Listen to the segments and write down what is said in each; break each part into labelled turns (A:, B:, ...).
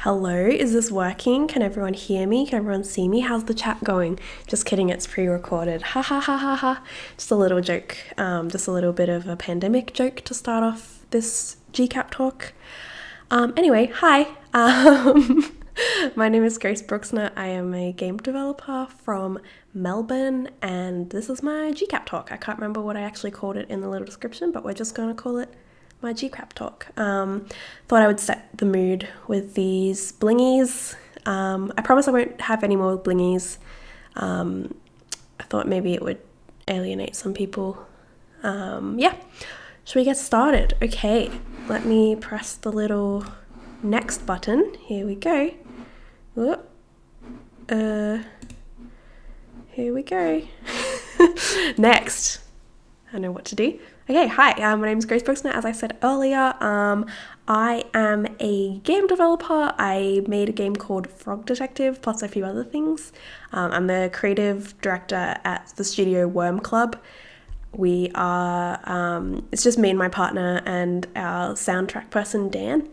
A: Hello, is this working? Can everyone hear me? Can everyone see me? How's the chat going? Just kidding, it's pre-recorded. Ha ha ha ha ha. Just a little joke, just a little bit of a pandemic joke to start off this GCAP talk. Anyway, hi. My name is Grace Bruxner. I am a game developer from Melbourne, and this is my GCAP talk. I can't remember what I actually called it in the little description, but we're just going to call it my GCAP talk. Thought I would set the mood with these blingies. I promise I won't have any more blingies. I thought maybe it would alienate some people. Should we get started? Okay, let me press the little next button. Here we go. Here we go. Next. I know what to do. Okay, hi, my name is Grace Bruxner. As I said earlier, I am a game developer. I made a game called Frog Detective, plus a few other things. I'm the creative director at the studio Worm Club. We are, it's just me and my partner and our soundtrack person, Dan.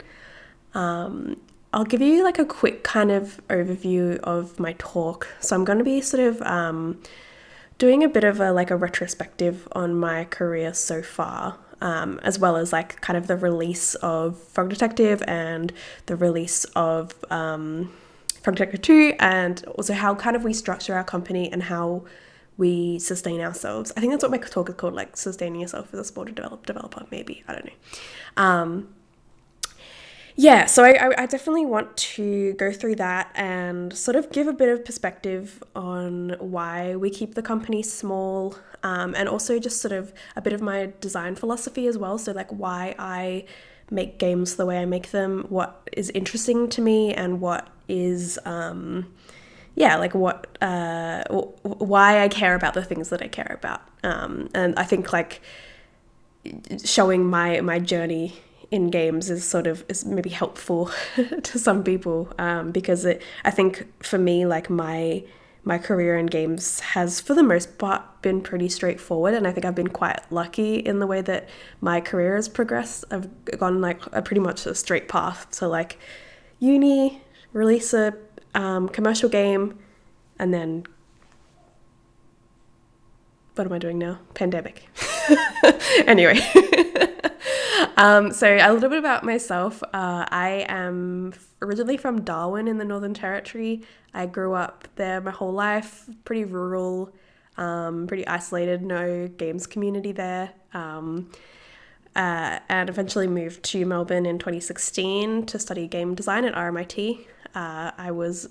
A: I'll give you like a quick kind of overview of my talk. So I'm going to be sort of doing a bit of a retrospective on my career so far, as well as like kind of the release of Frog Detective and the release of Frog Detective 2, and also how kind of we structure our company and how we sustain ourselves. I think that's what my talk is called, like sustaining yourself as a small developer, maybe. I don't know. So I definitely want to go through that and sort of give a bit of perspective on why we keep the company small, and also just sort of a bit of my design philosophy as well. So like why I make games the way I make them, what is interesting to me, and what is, why I care about the things that I care about. And I think like showing my journey in games is maybe helpful to some people, because I think for me, like my career in games has for the most part been pretty straightforward, and I think I've been quite lucky in the way that my career has progressed. I've gone like a pretty much a straight path to like uni, release a commercial game, and then what am I doing now? Pandemic. Anyway. So a little bit about myself. I am originally from Darwin in the Northern Territory. I grew up there my whole life, pretty rural, pretty isolated, no games community there. And eventually moved to Melbourne in 2016 to study game design at RMIT. I was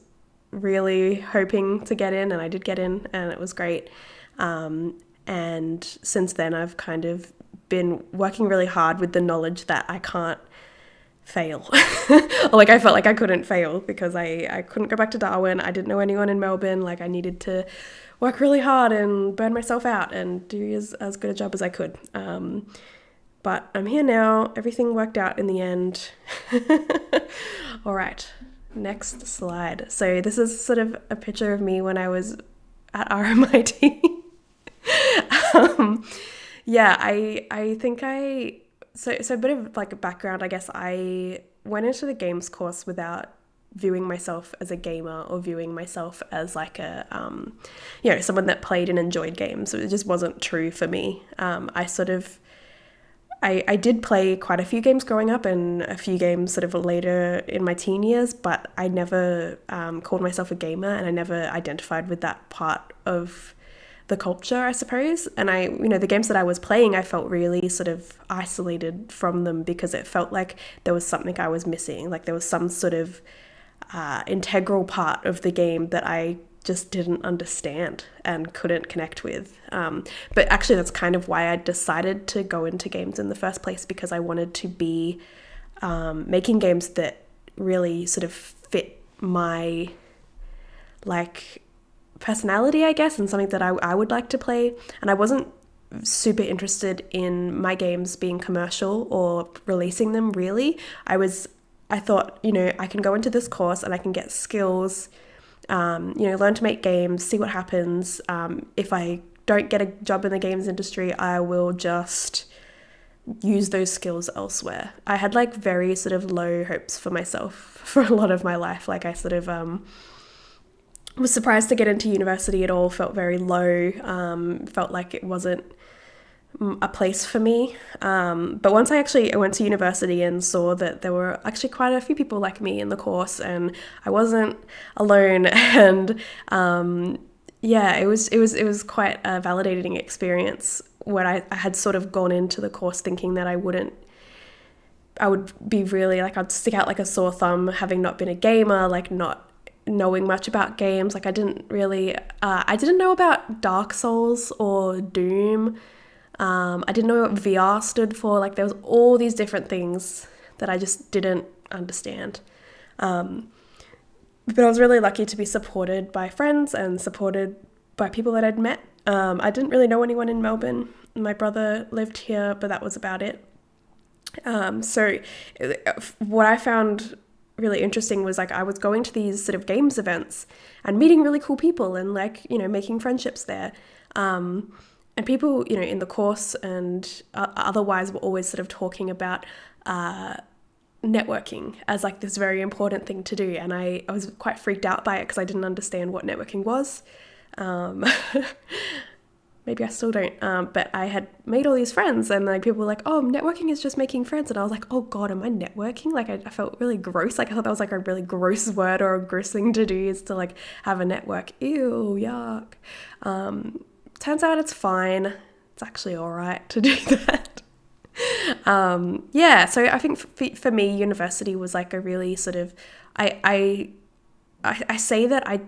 A: really hoping to get in, and I did get in, and it was great. And since then I've kind of been working really hard with the knowledge that I can't fail. Or like I felt like I couldn't fail because I couldn't go back to Darwin. I didn't know anyone in Melbourne. Like I needed to work really hard and burn myself out and do as good a job as I could. But I'm here now. Everything worked out in the end. All right, next slide. So this is sort of a picture of me when I was at RMIT. I think so a bit of like a background, I guess. I went into the games course without viewing myself as a gamer or viewing myself as like a, someone that played and enjoyed games. It just wasn't true for me. I did play quite a few games growing up and a few games sort of later in my teen years, but I never called myself a gamer, and I never identified with that part of the culture, I suppose. And the games that I was playing, I felt really sort of isolated from them because it felt like there was something I was missing. Like there was some sort of integral part of the game that I just didn't understand and couldn't connect with. But actually that's kind of why I decided to go into games in the first place, because I wanted to be making games that really sort of fit my like personality, I guess, and something that I would like to play. And I wasn't super interested in my games being commercial or releasing them really. I thought, I can go into this course and I can get skills, learn to make games, see what happens. If I don't get a job in the games industry, I will just use those skills elsewhere. I had like very sort of low hopes for myself for a lot of my life. Like I sort of was surprised to get into university at all, felt very low, felt like it wasn't a place for me. But once I went to university and saw that there were actually quite a few people like me in the course and I wasn't alone and it was quite a validating experience when I had sort of gone into the course thinking that I would be really like, I'd stick out like a sore thumb having not been a gamer, like not knowing much about games. Like I didn't know about Dark Souls or Doom. I didn't know what VR stood for. Like there was all these different things that I just didn't understand. But I was really lucky to be supported by friends and supported by people that I'd met. I didn't really know anyone in Melbourne. My brother lived here, but that was about it. So what I found really interesting was like I was going to these sort of games events and meeting really cool people and like, you know, making friendships there. And people, you know, in the course and otherwise were always sort of talking about networking as like this very important thing to do. And I was quite freaked out by it because I didn't understand what networking was. Maybe I still don't, but I had made all these friends and like people were like, oh, networking is just making friends. And I was like, oh God, am I networking? Like I felt really gross. Like I thought that was like a really gross word or a gross thing to do is to like have a network. Ew, yuck. Turns out it's fine. It's actually all right to do that. So I think for me, university was like a really sort of, I say that I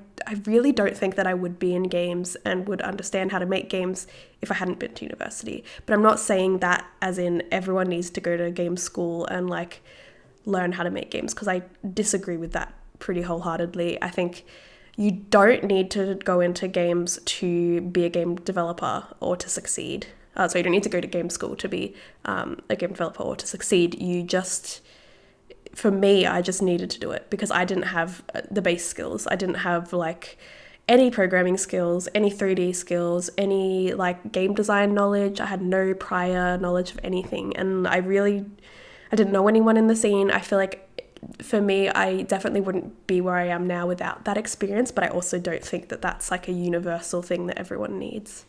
A: really don't think that I would be in games and would understand how to make games if I hadn't been to university. But I'm not saying that as in everyone needs to go to game school and like learn how to make games, because I disagree with that pretty wholeheartedly. I think you don't need to go into games to be a game developer or to succeed. So you don't need to go to game school to be a game developer or to succeed. For me, I just needed to do it because I didn't have the base skills. I didn't have like any programming skills, any 3D skills, any like game design knowledge. I had no prior knowledge of anything. And I didn't know anyone in the scene. I feel like for me, I definitely wouldn't be where I am now without that experience, but I also don't think that that's like a universal thing that everyone needs.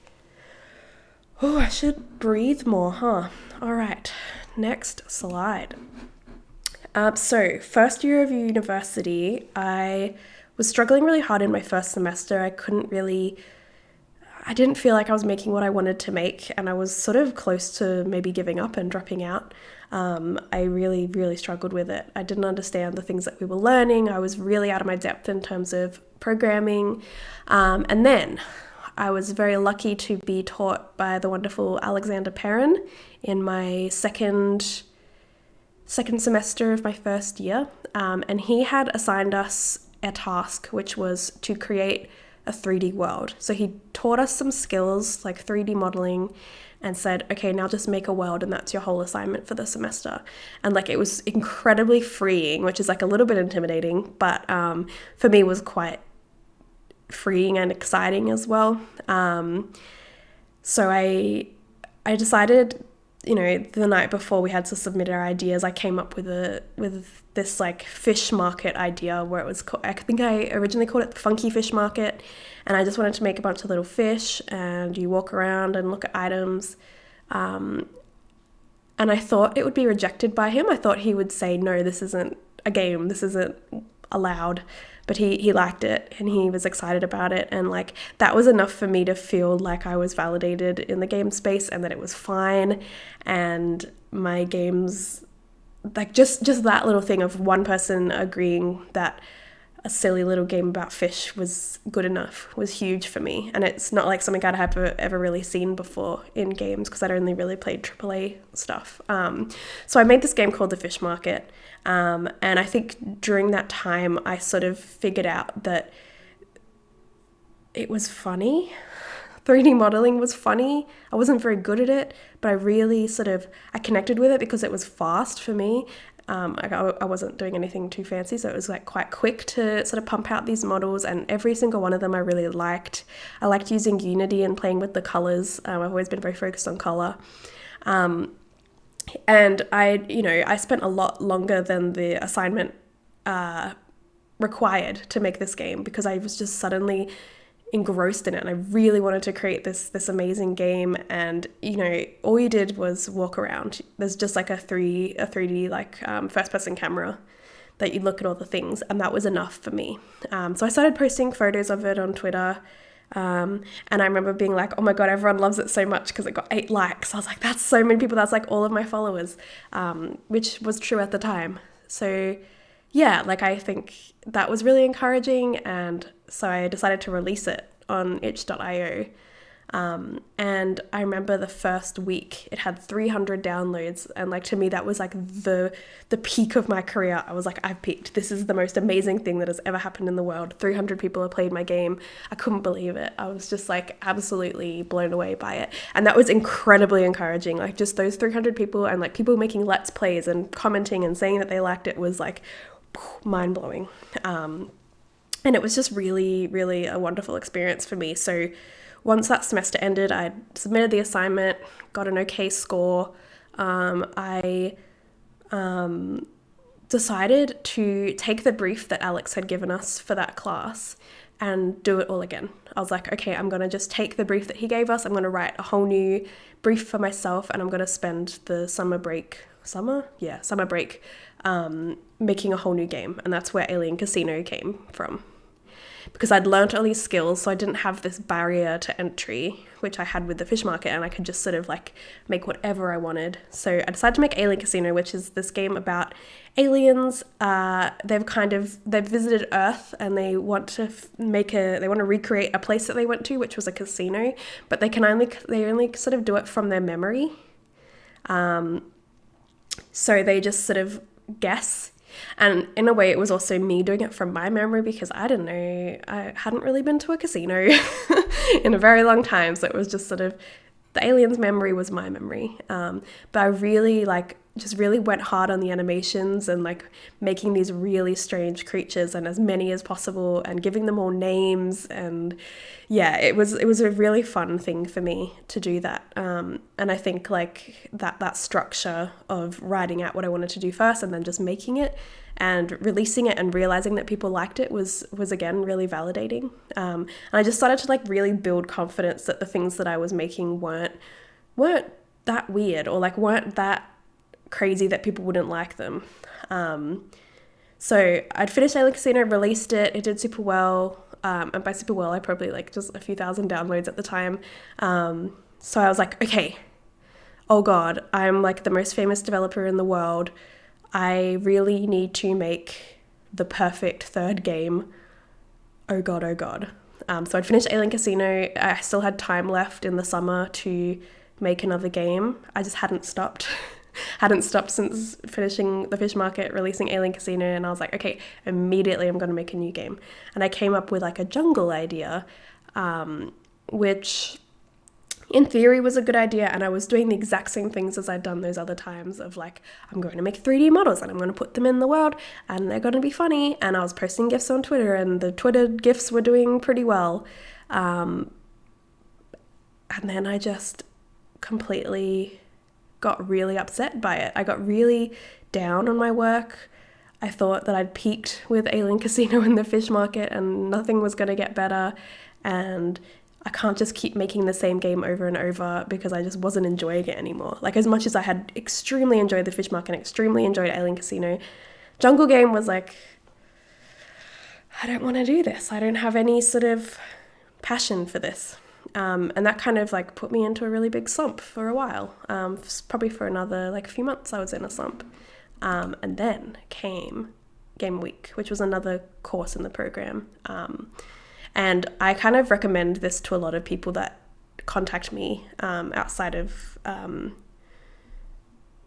A: Oh, I should breathe more, huh? All right, next slide. So first year of university, I was struggling really hard in my first semester. I didn't feel like I was making what I wanted to make, and I was sort of close to maybe giving up and dropping out. I really, really struggled with it. I didn't understand the things that we were learning. I was really out of my depth in terms of programming. And then I was very lucky to be taught by the wonderful Alexander Perrin in my second semester of my first year, and he had assigned us a task which was to create a 3D world. So he taught us some skills like 3D modeling and said, okay, now just make a world and that's your whole assignment for the semester. And like it was incredibly freeing, which is like a little bit intimidating, but for me was quite freeing and exciting as well. So I decided, you know, the night before we had to submit our ideas, I came up with this like fish market idea where it was I think I originally called it the funky fish market, and I just wanted to make a bunch of little fish and you walk around and look at items, and I thought it would be rejected by him. I thought he would say, no, this isn't a game, this isn't allowed. But he liked it and he was excited about it, and like that was enough for me to feel like I was validated in the game space and that it was fine. And my games, like just that little thing of one person agreeing that a silly little game about fish was good enough was huge for me. And it's not like something I'd have ever really seen before in games because I'd only really played AAA stuff. So I made this game called The Fish Market. And I think during that time, I sort of figured out that it was funny. 3D modeling was funny. I wasn't very good at it, but I really I connected with it because it was fast for me. I wasn't doing anything too fancy, so it was like quite quick to sort of pump out these models, and every single one of them I really liked. I liked using Unity and playing with the colors. I've always been very focused on color. And I spent a lot longer than the assignment required to make this game because I was just suddenly engrossed in it and I really wanted to create this amazing game. And all you did was walk around. There's just like a 3D like first person camera that you look at all the things, and that was enough for me. So I started posting photos of it on Twitter. And I remember being like, oh my God, everyone loves it so much because it got 8 likes. I was like, that's so many people. That's like all of my followers, which was true at the time. So yeah, like I think that was really encouraging. And so I decided to release it on itch.io. And I remember the first week it had 300 downloads, and like to me that was like the peak of my career. I was like, I've peaked. This is the most amazing thing that has ever happened in the world. 300 people have played my game. I couldn't believe it. I was just like absolutely blown away by it, and that was incredibly encouraging. Like just those 300 people and like people making let's plays and commenting and saying that they liked it was like mind-blowing. And it was just really, really a wonderful experience for me. So once that semester ended, I submitted the assignment, got an okay score. I decided to take the brief that Alex had given us for that class and do it all again. I was like, okay, I'm going to just take the brief that he gave us. I'm going to write a whole new brief for myself, and I'm going to spend the summer break, making a whole new game. And that's where Alien Casino came from. Because I'd learnt all these skills, so I didn't have this barrier to entry, which I had with the fish market, and I could just sort of like make whatever I wanted. So I decided to make Alien Casino, which is this game about aliens. They've visited Earth, and they want to recreate a place that they went to, which was a casino, but they only sort of do it from their memory. So they just sort of guess. And in a way, it was also me doing it from my memory because I didn't know, I hadn't really been to a casino in a very long time. So it was just sort of, the alien's memory was my memory. But I really just really went hard on the animations and like making these really strange creatures and as many as possible and giving them all names. And yeah, it was a really fun thing for me to do that. And I think like that structure of writing out what I wanted to do first and then just making it and releasing it and realizing that people liked it was again really validating. And I just started to like really build confidence that the things that I was making weren't that weird or like weren't that crazy that people wouldn't like them. So I'd finished Alien Casino, released it did super well. And by super well, I probably like just a few thousand downloads at the time. So I was like, okay, oh God, I'm like the most famous developer in the world. I really need to make the perfect third game. Oh God, oh God. So I'd finished Alien Casino. I still had time left in the summer to make another game. I just hadn't stopped. Hadn't stopped since finishing the fish market, releasing Alien Casino, and I was like, okay, immediately I'm going to make a new game. And I came up with like a jungle idea, which in theory was a good idea, and I was doing the exact same things as I'd done those other times of like, I'm going to make 3D models and I'm going to put them in the world and they're going to be funny, and I was posting GIFs on Twitter and the Twitter GIFs were doing pretty well. And then I just completely got really upset by it. I got really down on my work. I thought that I'd peaked with Alien Casino in the fish market and nothing was going to get better, and I can't just keep making the same game over and over because I just wasn't enjoying it anymore. Like as much as I had extremely enjoyed the fish market and extremely enjoyed Alien Casino, Jungle Game was like, I don't want to do this. I don't have any sort of passion for this. And that kind of like put me into a really big slump for a while. Probably for another like few months I was in a slump. And then came Game Week, which was another course in the program. And I kind of recommend this to a lot of people that contact me outside of,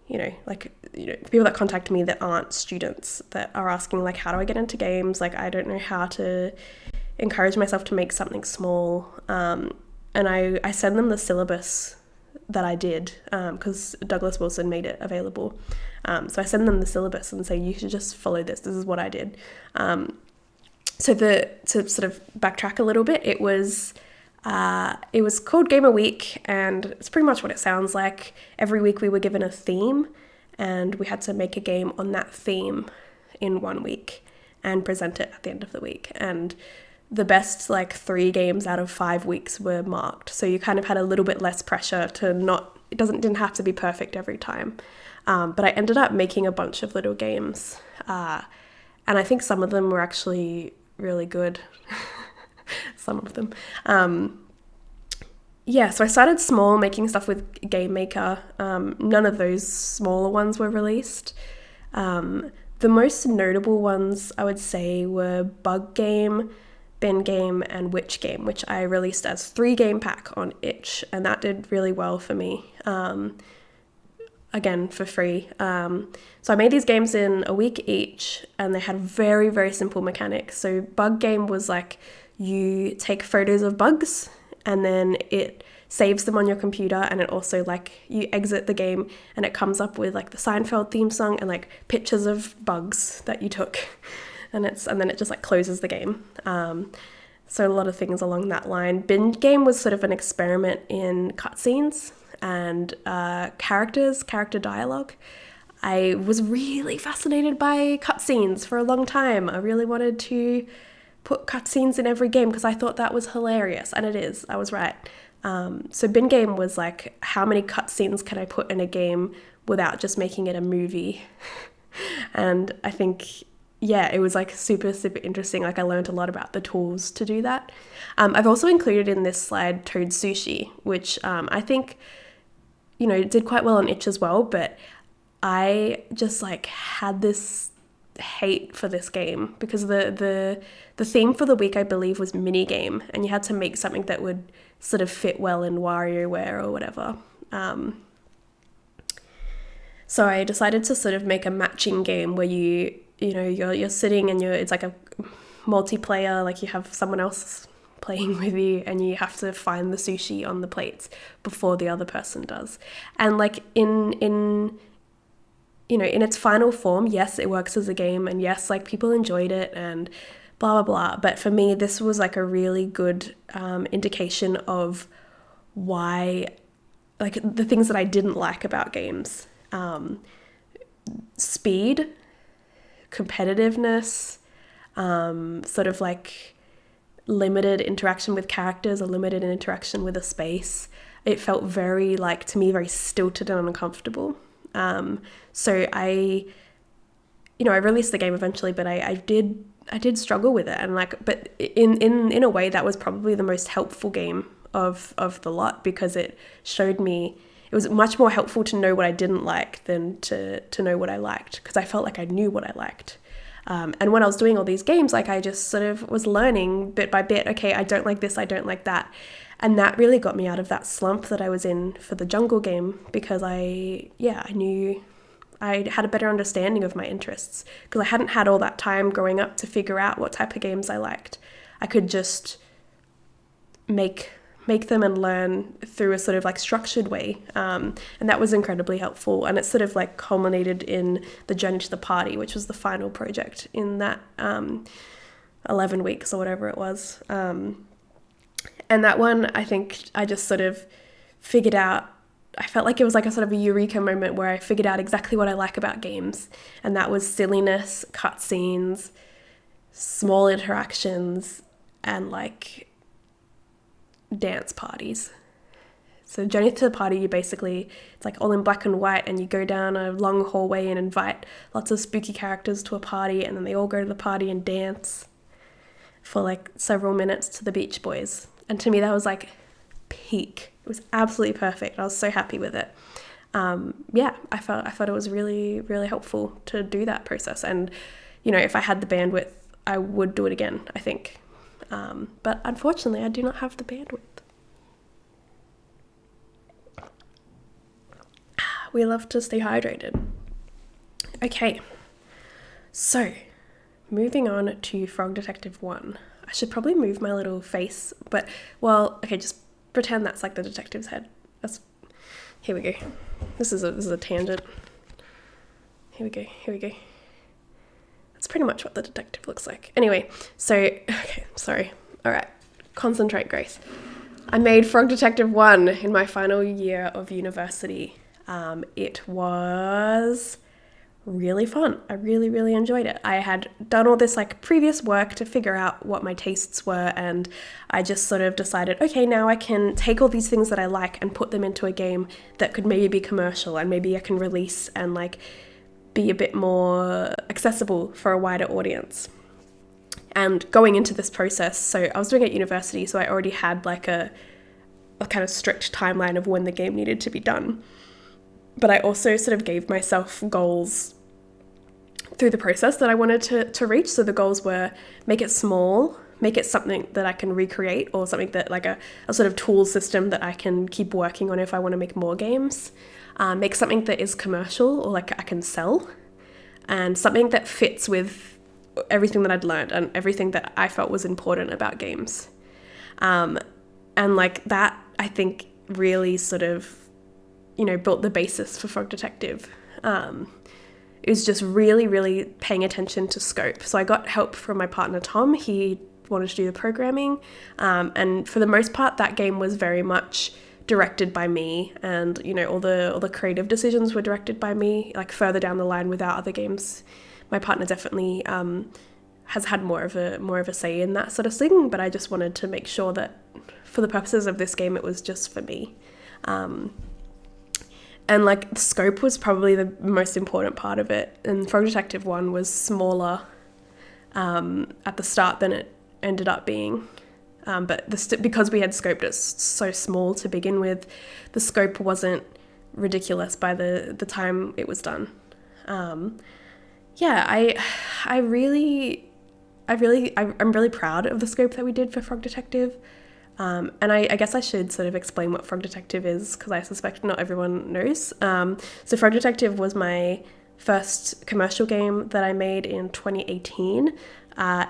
A: people that contact me that aren't students, that are asking like, how do I get into games? Like, I don't know how to encourage myself to make something small. And I send them the syllabus that I did because Douglas Wilson made it available. So I send them the syllabus and say, you should just follow this. This is what I did. To sort of backtrack a little bit, it was It was called Game a Week, and it's pretty much what it sounds like. Every week we were given a theme, and we had to make a game on that theme in 1 week and present it at the end of the week. And the best 3 games out of 5 weeks were marked, so you kind of had a little bit less pressure to not, didn't have to be perfect every time. But I ended up making a bunch of little games, and I think some of them were actually really good. Some of them. So I started small, making stuff with Game Maker. None of those smaller ones were released. The most notable ones, I would say, were Bug Game, Bin Game, and Witch Game, which I released as 3-game pack on itch, and that did really well for me. Again, for free. So I made these games in a week each, and they had very, very simple mechanics. So Bug Game was you take photos of bugs, and then it saves them on your computer, and it also you exit the game and it comes up with the Seinfeld theme song and pictures of bugs that you took, and then it just closes the game. So a lot of things along that line. Bin Game was sort of an experiment in cutscenes and character dialogue. I was really fascinated by cutscenes for a long time. I really wanted to put cutscenes in every game because I thought that was hilarious, and it is. I was right. So Bin Game was how many cutscenes can I put in a game without just making it a movie? And I think, it was super, super interesting. I learned a lot about the tools to do that. I've also included in this slide Toad Sushi, which I think, did quite well on itch as well, but I just had this hate for this game because the theme for the week, I believe, was mini game, and you had to make something that would sort of fit well in WarioWare or whatever. So I decided to sort of make a matching game where you're sitting and it's a multiplayer, you have someone else playing with you, and you have to find the sushi on the plates before the other person does. And in its final form, yes, it works as a game, and yes, people enjoyed it and blah, blah, blah. But for me, this was a really good indication of why, the things that I didn't like about games. Speed, competitiveness, sort of limited interaction with characters, or limited interaction with a space. It felt very, to me, very stilted and uncomfortable. So I released the game eventually, but I did struggle with it, and but in a way that was probably the most helpful game of the lot, because it showed me, it was much more helpful to know what I didn't like than to know what I liked, because I felt like I knew what I liked. And when I was doing all these games, I just sort of was learning bit by bit, okay, I don't like this, I don't like that. And that really got me out of that slump that I was in for the jungle game, because I knew I had a better understanding of my interests, because I hadn't had all that time growing up to figure out what type of games I liked. I could just make them and learn through a sort of structured way. And that was incredibly helpful. And it sort of culminated in the Journey to the Party, which was the final project in that 11 weeks or whatever it was. And that one, I think I just sort of figured out, I felt like it was a sort of a eureka moment where I figured out exactly what I like about games. And that was silliness, cutscenes, small interactions, and dance parties. So Journey to the Party, you basically, it's all in black and white, and you go down a long hallway and invite lots of spooky characters to a party, and then they all go to the party and dance for several minutes to the Beach Boys. And to me, that was peak. It was absolutely perfect. I was so happy with it. I thought it was really, really helpful to do that process. And, if I had the bandwidth, I would do it again, I think. But unfortunately, I do not have the bandwidth. We love to stay hydrated. Okay, so moving on to Frog Detective 1. I should probably move my little face, but, just pretend that's the detective's head. Here we go. This is a tangent. Here we go. That's pretty much what the detective looks like. Anyway, so, okay, sorry. All right, concentrate, Grace. I made Frog Detective 1 in my final year of university. It was really fun. I really, really enjoyed it. I had done all this like previous work to figure out what my tastes were, and I just sort of decided, okay, now I can take all these things that I like and put them into a game that could maybe be commercial and maybe I can release and like be a bit more accessible for a wider audience. And going into this process, so I was doing it at university, so I already had like a kind of strict timeline of when the game needed to be done. But I also sort of gave myself goals through the process that I wanted to reach. So the goals were make it small, make it something that I can recreate, or something that like a sort of tool system that I can keep working on if I want to make more games. Make something that is commercial or like I can sell, and something that fits with everything that I'd learned and everything that I felt was important about games. And like that, I think really sort of, built the basis for Frog Detective. It was just really, really paying attention to scope. So I got help from my partner, Tom. He wanted to do the programming. And for the most part, that game was very much directed by me, and, all the creative decisions were directed by me, like further down the line with our other games. My partner definitely has had more of a say in that sort of thing, but I just wanted to make sure that for the purposes of this game, it was just for me. And like the scope was probably the most important part of it. And Frog Detective 1 was smaller at the start than it ended up being. But because we had scoped it so small to begin with, the scope wasn't ridiculous by the time it was done. I'm really proud of the scope that we did for Frog Detective. And I guess I should sort of explain what Frog Detective is, because I suspect not everyone knows. So Frog Detective was my first commercial game that I made in 2018.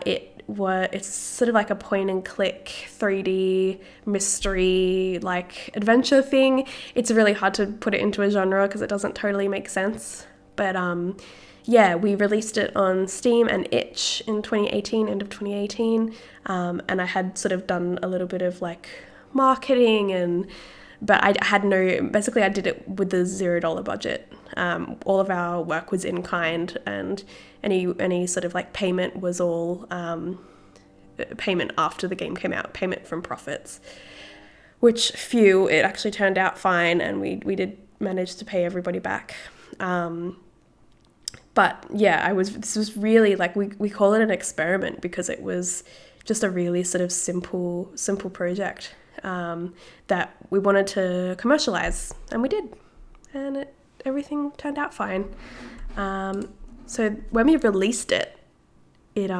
A: It's sort of like a point and click 3D mystery like adventure thing. It's really hard to put it into a genre because it doesn't totally make sense. But we released it on Steam and Itch in 2018, end of 2018. And I had sort of done a little bit of like marketing, but I did it with the $0 budget. All of our work was in kind, and any sort of like payment was all payment after the game came out, payment from profits, which it actually turned out fine, and we did manage to pay everybody back. But yeah, this was really like, we call it an experiment because it was just a really sort of simple project that we wanted to commercialize, and we did, and everything turned out fine. So when we released it, it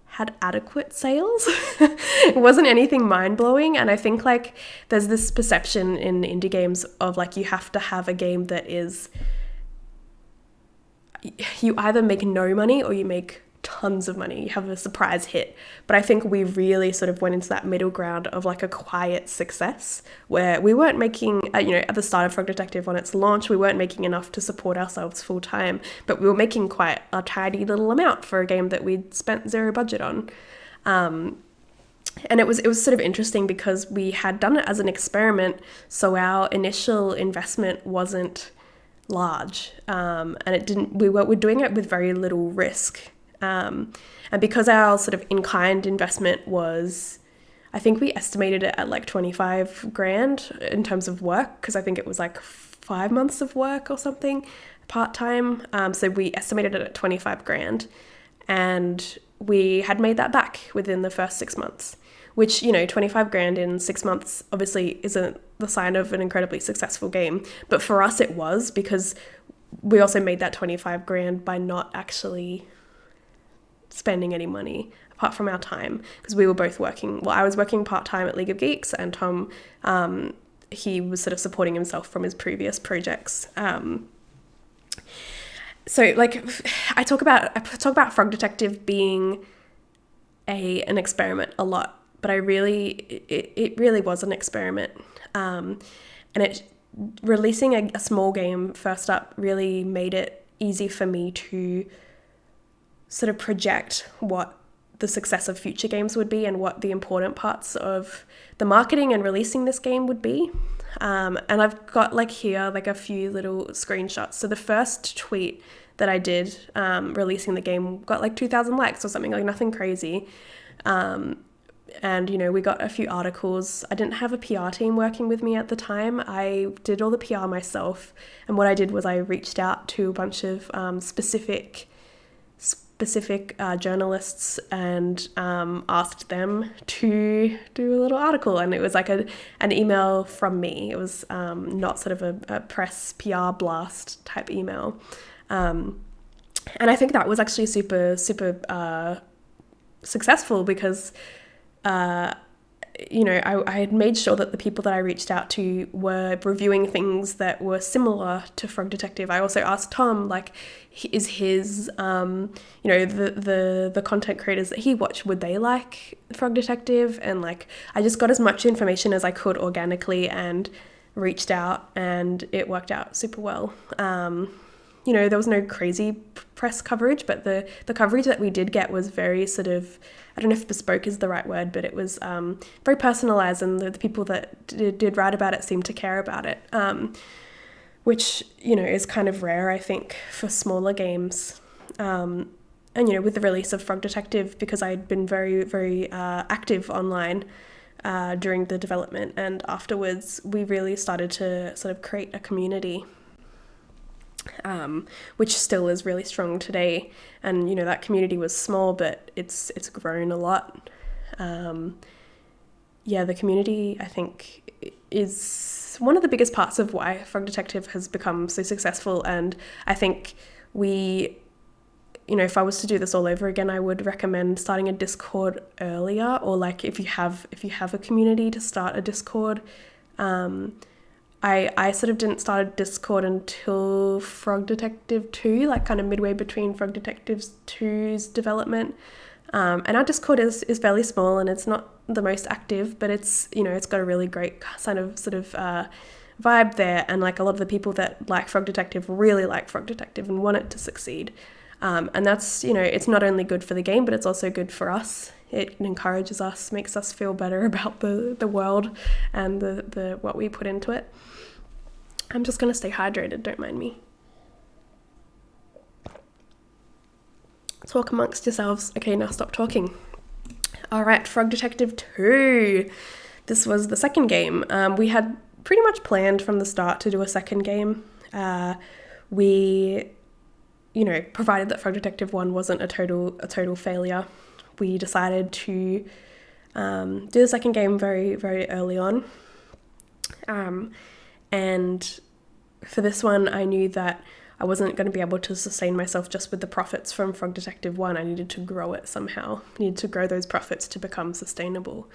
A: had adequate sales. It wasn't anything mind-blowing, and I think like there's this perception in indie games of like you have to have a game that is, you either make no money or you make tons of money, you have a surprise hit. But I think we really sort of went into that middle ground of like a quiet success, where we weren't making, at the start of Frog Detective on its launch, we weren't making enough to support ourselves full time, but we were making quite a tidy little amount for a game that we'd spent zero budget on. And it was sort of interesting because we had done it as an experiment, so our initial investment wasn't large, and we were doing it with very little risk. And because our sort of in-kind investment was, I think we estimated it at like 25 grand in terms of work, because I think it was like 5 months of work or something part-time. So we estimated it at 25 grand, and we had made that back within the first 6 months, which, 25 grand in 6 months obviously isn't the sign of an incredibly successful game. But for us it was, because we also made that 25 grand by not actually spending any money apart from our time, because we were both working. Well, I was working part-time at League of Geeks, and Tom, he was sort of supporting himself from his previous projects. So like I talk about Frog Detective being an experiment a lot, but it really was an experiment. And releasing a small game first up really made it easy for me to sort of project what the success of future games would be and what the important parts of the marketing and releasing this game would be. And I've got like here like a few little screenshots. So the first tweet that I did releasing the game got like 2,000 likes or something, like nothing crazy. And, you know, we got a few articles. I didn't have a PR team working with me at the time. I did all the PR myself. And what I did was I reached out to a bunch of specific journalists and asked them to do a little article. And it was like an email from me. It was not sort of a press PR blast type email. And I think that was actually super successful because you know, I had made sure that the people that I reached out to were reviewing things that were similar to Frog Detective. I also asked Tom, like, is his, you know, the content creators that he watched, would they like Frog Detective? And like, I just got as much information as I could organically and reached out, and it worked out super well. You know, there was no crazy press coverage, but the coverage that we did get was very sort of, I don't know if bespoke is the right word, but it was very personalized, and the people that did write about it seemed to care about it, which, you know, is kind of rare, I think, for smaller games. And, you know, with the release of Frog Detective, because I'd been very active online during the development, and afterwards we really started to sort of create a community, which still is really strong today. And, you know, that community was small, but it's grown a lot. Yeah, the community, I think, is one of the biggest parts of why Frog Detective has become so successful. And I think you know, if I was to do this all over again, I would recommend starting a Discord earlier, or like if you have a community, to start a Discord. I sort of didn't start a Discord until Frog Detective 2, like kind of midway between Frog Detective 2's development. And our Discord is fairly small, and it's not the most active, but it's, you know, it's got a really great kind of sort of vibe there. And like a lot of the people that like Frog Detective really like Frog Detective and want it to succeed. And that's, you know, it's not only good for the game, but it's also good for us. It encourages us, makes us feel better about the world and the what we put into it. I'm just going to stay hydrated, don't mind me. Talk amongst yourselves. Okay, now stop talking. All right, Frog Detective 2. This was the second game. We had pretty much planned from the start to do a second game. We, you know, provided that Frog Detective 1 wasn't a total failure, we decided to do the second game very, very early on. And for this one, I knew that I wasn't going to be able to sustain myself just with the profits from Frog Detective 1. I needed to grow it somehow. I needed to grow those profits to become sustainable.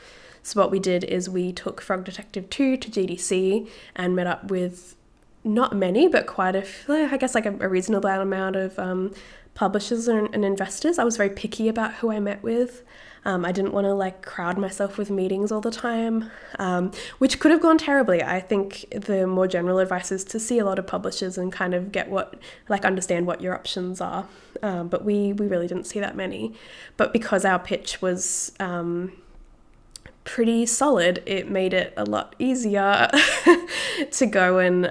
A: So what we did is we took Frog Detective 2 to GDC and met up with not many, but quite I guess like a reasonable amount of publishers and investors. I was very picky about who I met with. I didn't want to like crowd myself with meetings all the time, which could have gone terribly. I think the more general advice is to see a lot of publishers and kind of understand what your options are. But we really didn't see that many. But because our pitch was pretty solid, it made it a lot easier to go and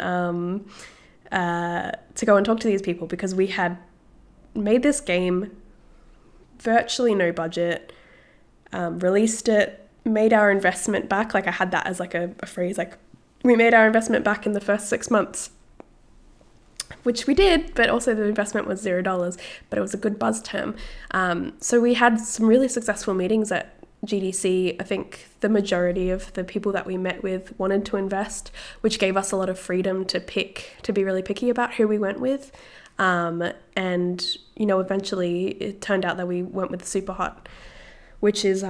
A: talk to these people, because we had made this game virtually no budget. Released it, made our investment back. Like I had that as like a phrase, like we made our investment back in the first 6 months, which we did, but also the investment was $0, but it was a good buzz term. So we had some really successful meetings at GDC. I think the majority of the people that we met with wanted to invest, which gave us a lot of freedom to be really picky about who we went with. And, you know, eventually it turned out that we went with Superhot, which is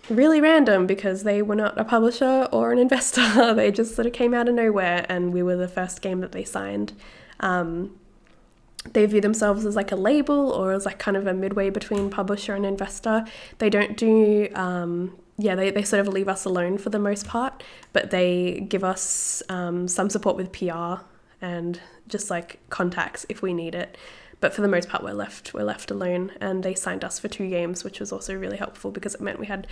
A: really random because they were not a publisher or an investor. They just sort of came out of nowhere, and we were the first game that they signed. They view themselves as like a label, or as like kind of a midway between publisher and investor. They don't do, they sort of leave us alone for the most part, but they give us some support with PR and just like contacts if we need it. But for the most part, we're left alone, and they signed us for 2 games, which was also really helpful because it meant we had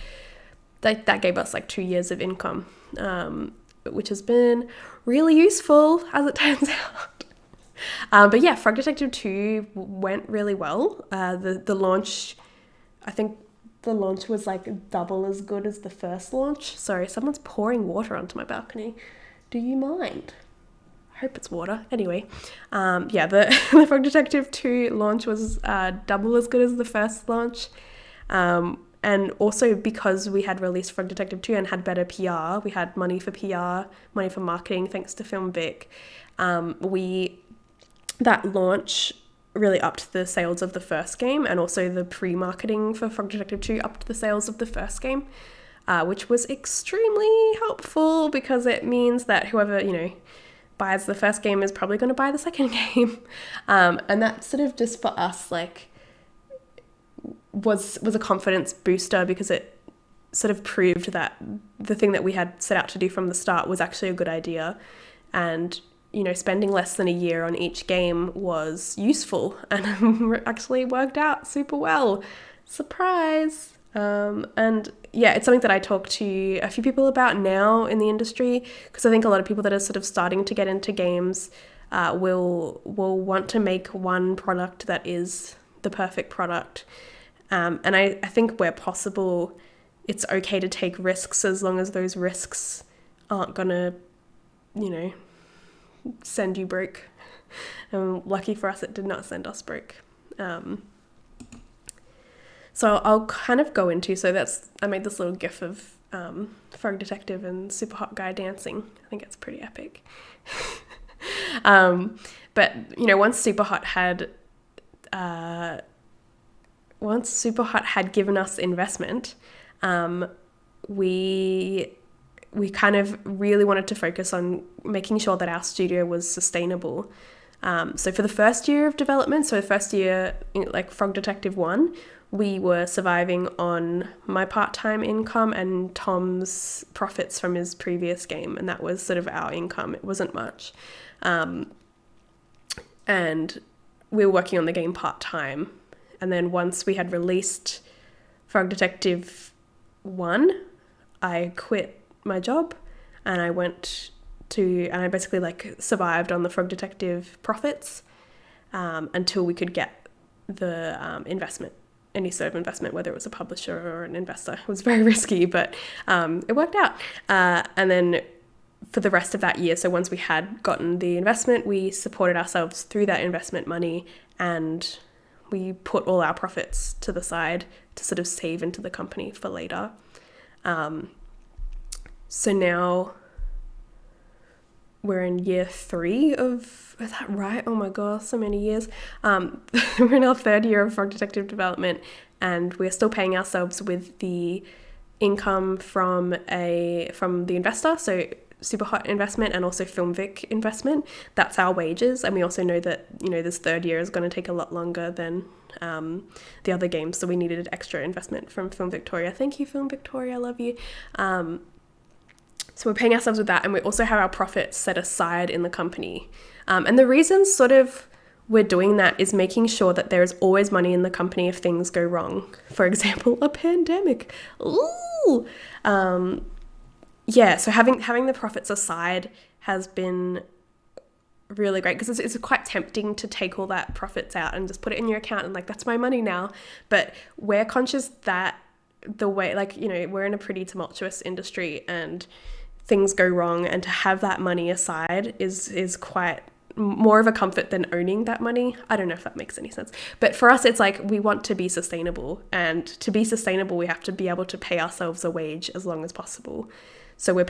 A: that gave us like 2 years of income, which has been really useful as it turns out. But yeah, Frog Detective 2 went really well. The launch, I think the launch was like double as good as the first launch. Sorry, someone's pouring water onto my balcony. Do you mind? I hope it's water. Anyway, yeah, the Frog Detective 2 launch was double as good as the first launch. And also because we had released Frog Detective 2 and had better PR, we had money for PR, money for marketing, thanks to Film Vic. That launch really upped the sales of the first game, and also the pre-marketing for Frog Detective 2 upped the sales of the first game, which was extremely helpful because it means that whoever, buys the first game is probably going to buy the second game. And that sort of just for us, like, was a confidence booster because it sort of proved that the thing that we had set out to do from the start was actually a good idea. And spending less than a year on each game was useful and actually worked out super well. Surprise! And yeah, it's something that I talk to a few people about now in the industry, because I think a lot of people that are sort of starting to get into games will want to make one product that is the perfect product. And I think where possible, it's okay to take risks as long as those risks aren't gonna, send you broke. Lucky for us, it did not send us broke. So I'll kind of go into, I made this little gif of Frog Detective and Super Hot Guy dancing. I think it's pretty epic. But once Super Hot had given us investment, we kind of really wanted to focus on making sure that our studio was sustainable. So for the first year of development, so the first year, like Frog Detective 1, we were surviving on my part-time income and Tom's profits from his previous game, and that was sort of our income. It wasn't much. And we were working on the game part-time. And then once we had released Frog Detective 1, I quit my job and I basically survived on the Frog Detective profits until we could get the investment, any sort of investment, whether it was a publisher or an investor. It was very risky, but it worked out. And then for the rest of that year, so once we had gotten the investment, we supported ourselves through that investment money, and we put all our profits to the side to sort of save into the company for later. So now we're in year 3 is that right? Oh my gosh, so many years. We're in our 3rd year of Frog Detective development, and we're still paying ourselves with the income from the investor, so Superhot investment and also Film Vic investment. That's our wages, and we also know that this 3rd year is going to take a lot longer than the other games, so we needed extra investment from Film Victoria. Thank you, Film Victoria, I love you. So we're paying ourselves with that, and we also have our profits set aside in the company. And the reason sort of we're doing that is making sure that there is always money in the company if things go wrong. For example, a pandemic. Ooh! Yeah, so having the profits aside has been really great, because it's quite tempting to take all that profits out and just put it in your account and that's my money now. But we're conscious that the way, we're in a pretty tumultuous industry and things go wrong, and to have that money aside is quite more of a comfort than owning that money. I don't know if that makes any sense. But for us, it's we want to be sustainable, and to be sustainable, we have to be able to pay ourselves a wage as long as possible. So we're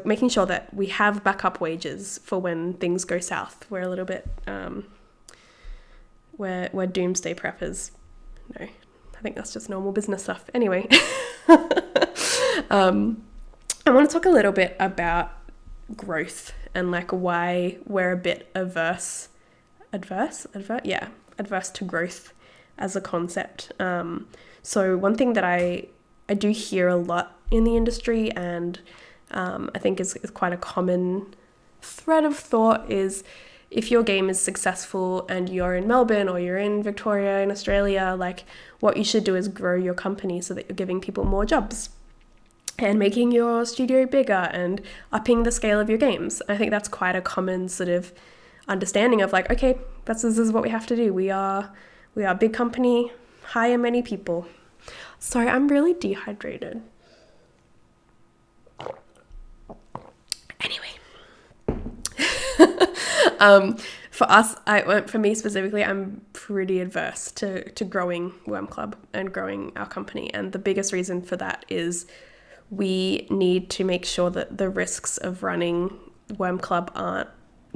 A: making sure that we have backup wages for when things go south. We're a little bit, we're doomsday preppers. No, I think that's just normal business stuff. Anyway, I want to talk a little bit about growth and why we're a bit adverse to growth as a concept. So one thing that I do hear a lot in the industry, and I think is quite a common thread of thought, is if your game is successful and you're in Melbourne or you're in Victoria in Australia, like what you should do is grow your company so that you're giving people more jobs and making your studio bigger and upping the scale of your games. I think that's quite a common sort of understanding of like, okay, this is what we have to do. We are a big company, hire many people. Sorry, I'm really dehydrated. Anyway. For me specifically, I'm pretty adverse to growing Worm Club and growing our company. And the biggest reason for that is we need to make sure that the risks of running Worm Club aren't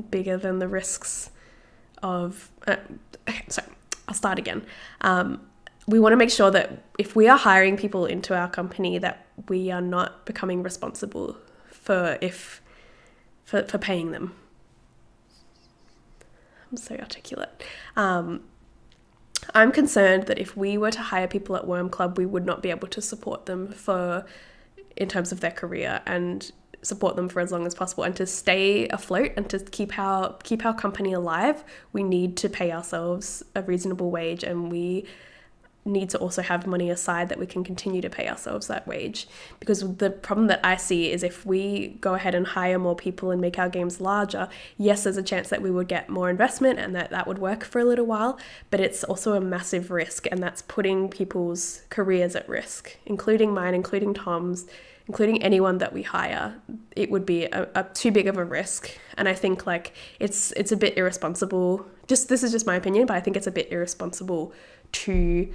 A: bigger than the risks of... I'll start again. We want to make sure that if we are hiring people into our company, that we are not becoming responsible for paying them. I'm so articulate. I'm concerned that if we were to hire people at Worm Club, we would not be able to support them in terms of their career and support them for as long as possible. And to stay afloat and to keep our company alive, we need to pay ourselves a reasonable wage, and we need to also have money aside that we can continue to pay ourselves that wage. Because the problem that I see is if we go ahead and hire more people and make our games larger, yes, there's a chance that we would get more investment and that would work for a little while, but it's also a massive risk, and that's putting people's careers at risk, including mine, including Tom's, including anyone that we hire. It would be a too big of a risk. And I think like it's a bit irresponsible. This is just my opinion, but I think it's a bit irresponsible to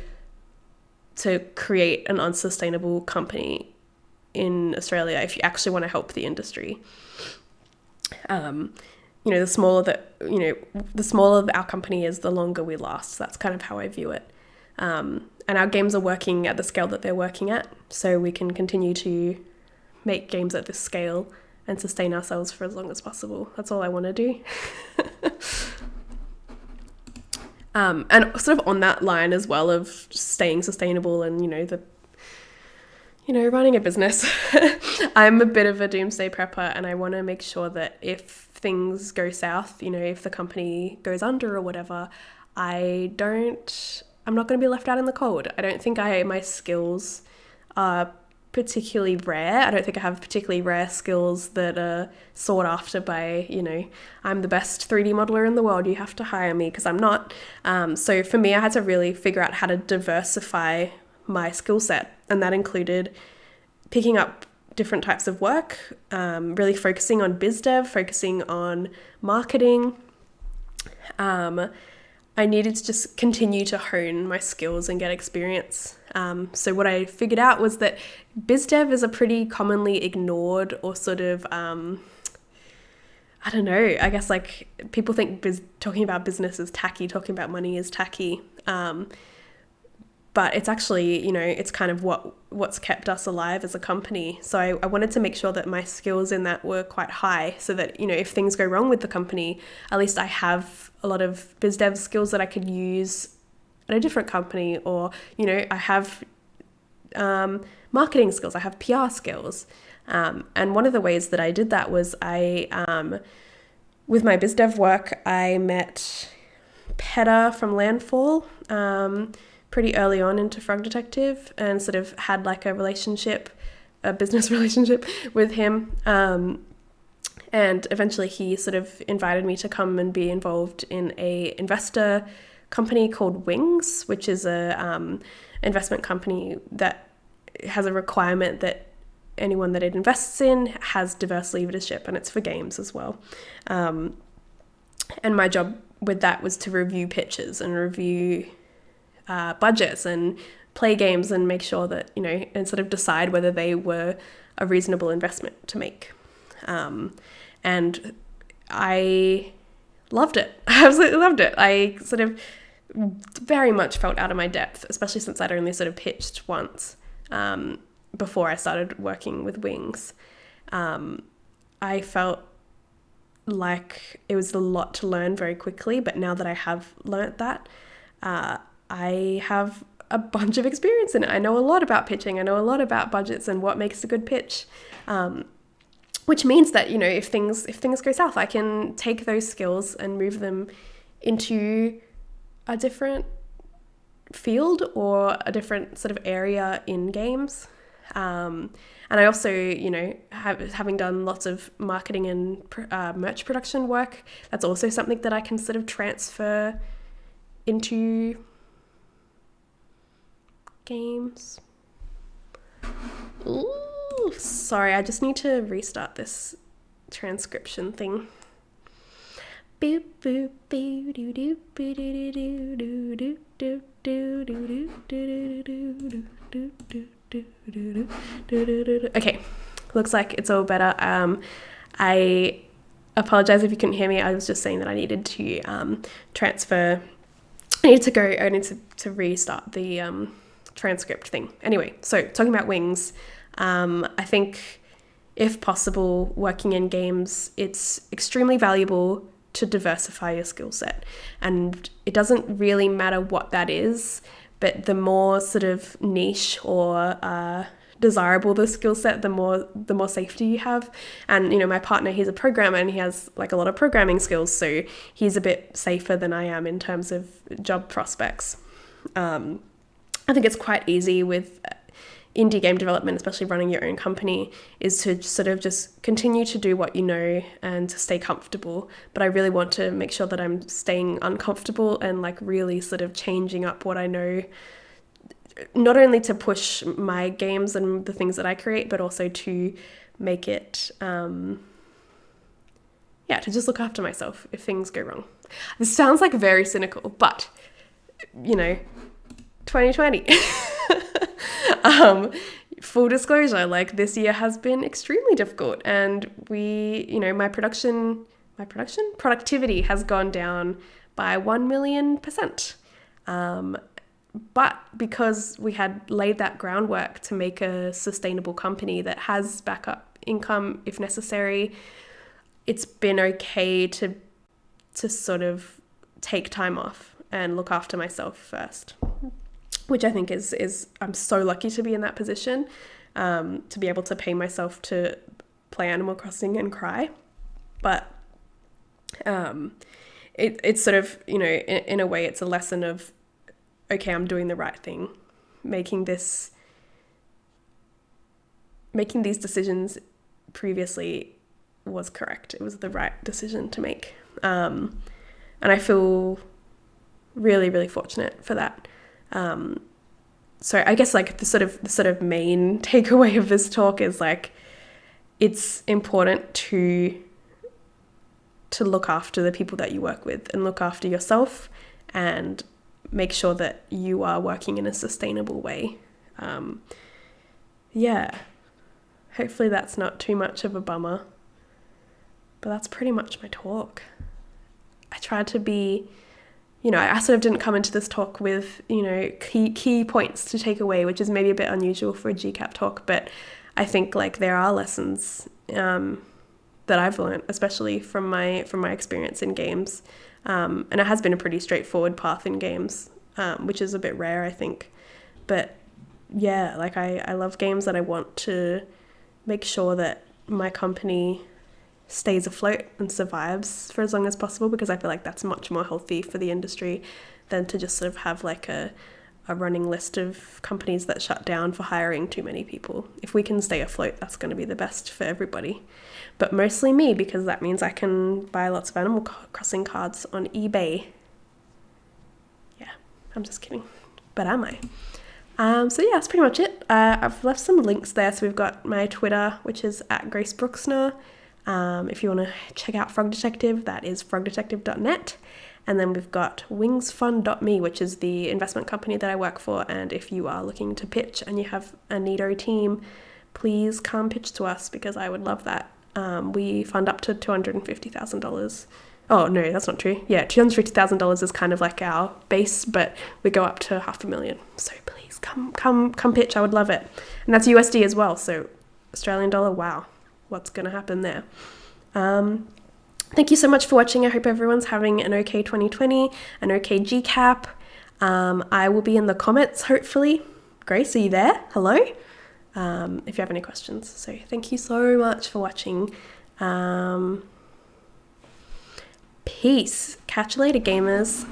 A: create an unsustainable company in Australia if you actually want to help the industry. The smaller our company is, the longer we last. That's kind of how I view it. And our games are working at the scale that they're working at, so we can continue to make games at this scale and sustain ourselves for as long as possible. That's all I want to do. And sort of on that line as well of staying sustainable and, running a business, I'm a bit of a doomsday prepper, and I want to make sure that if things go south, if the company goes under or whatever, I'm not going to be left out in the cold. I don't think my skills are particularly rare. I don't think I have particularly rare skills that are sought after by, I'm the best 3D modeler in the world, you have to hire me, because I'm not. So for me, I had to really figure out how to diversify my skill set. And that included picking up different types of work, really focusing on biz dev, focusing on marketing. I needed to just continue to hone my skills and get experience. So what I figured out was that biz dev is a pretty commonly ignored or sort of, I don't know, I guess like people think talking about business is tacky, talking about money is tacky. But it's actually, it's kind of what's kept us alive as a company. So I wanted to make sure that my skills in that were quite high so that, if things go wrong with the company, at least I have a lot of biz dev skills that I could use at a different company, or, I have marketing skills, I have PR skills. And one of the ways that I did that was with my biz dev work, I met Peta from Landfall, pretty early on into Frog Detective, and sort of had like a business relationship with him. And eventually he sort of invited me to come and be involved in a investor company called Wings, which is a investment company that has a requirement that anyone that it invests in has diverse leadership, and it's for games as well. And my job with that was to review pitches and review budgets and play games and make sure that, and sort of decide whether they were a reasonable investment to make. And I loved it. I absolutely loved it. I sort of very much felt out of my depth, especially since I'd only sort of pitched once before I started working with Wings. I felt like it was a lot to learn very quickly, but now that I have learnt that, I have a bunch of experience in it. I know a lot about pitching. I know a lot about budgets and what makes a good pitch. which means that, you know, if things go south, I can take those skills and move them into a different field or a different sort of area in games. And I also, you know, having done lots of marketing and merch production work, that's also something that I can sort of transfer into games. Ooh, sorry, I just need to restart this transcription thing. Boop boop boo doo doo boo doo doo doo doo doo doo doo doo doo doo doo. Okay, looks like it's all better. I apologize if you couldn't hear me. I was just saying that I needed to transfer. I need to restart the transcript thing. Anyway, so talking about wings, I think if possible, working in games, it's extremely valuable to diversify your skill set. And it doesn't really matter what that is, but the more sort of niche or desirable the skill set, the more safety you have. And, you know, my partner, he's a programmer and he has like a lot of programming skills, so he's a bit safer than I am in terms of job prospects. I think it's quite easy with indie game development, especially running your own company, is to sort of just continue to do what you know and to stay comfortable. But I really want to make sure that I'm staying uncomfortable and like really sort of changing up what I know, not only to push my games and the things that I create, but also to make it, to just look after myself if things go wrong. This sounds like very cynical, but, you know, 2020. Full disclosure, like this year has been extremely difficult, and my productivity has gone down by 1,000,000%. But because we had laid that groundwork to make a sustainable company that has backup income if necessary, it's been okay to sort of take time off and look after myself first, which I think is I'm so lucky to be in that position, to be able to pay myself to play Animal Crossing and cry. But it's sort of, you know, in a way it's a lesson of, okay, I'm doing the right thing. Making these decisions previously was correct. It was the right decision to make. And I feel really, really fortunate for that. So I guess like the sort of main takeaway of this talk is like, it's important to look after the people that you work with and look after yourself and make sure that you are working in a sustainable way. Hopefully that's not too much of a bummer, but that's pretty much my talk. I tried to be, you know, I sort of didn't come into this talk with, you know, key points to take away, which is maybe a bit unusual for a GCAP talk, but I think like there are lessons that I've learned, especially from my experience in games. And it has been a pretty straightforward path in games, which is a bit rare, I think. But yeah, like I love games, and I want to make sure that my company stays afloat and survives for as long as possible, because I feel like that's much more healthy for the industry than to just sort of have like a running list of companies that shut down for hiring too many people. If we can stay afloat, that's going to be the best for everybody. But mostly me, because that means I can buy lots of Animal Crossing cards on eBay. Yeah, I'm just kidding. But am I? So yeah, that's pretty much it. I've left some links there. So we've got my Twitter, which is @GraceBruxner. If you want to check out Frog Detective, that is frogdetective.net. And then we've got wingsfund.me, which is the investment company that I work for. And if you are looking to pitch and you have a neato team, please come pitch to us, because I would love that. We fund up to $250,000. Oh, no, that's not true. Yeah, $250,000 is kind of like our base, but we go up to $500,000. So please come pitch. I would love it. And that's USD as well. So Australian dollar, wow. What's going to happen there? Thank you so much for watching. I hope everyone's having an okay 2020, an okay GCAP. I will be in the comments, hopefully. Grace, are you there? Hello? if you have any questions. So thank you so much for watching. Peace. Catch you later, gamers.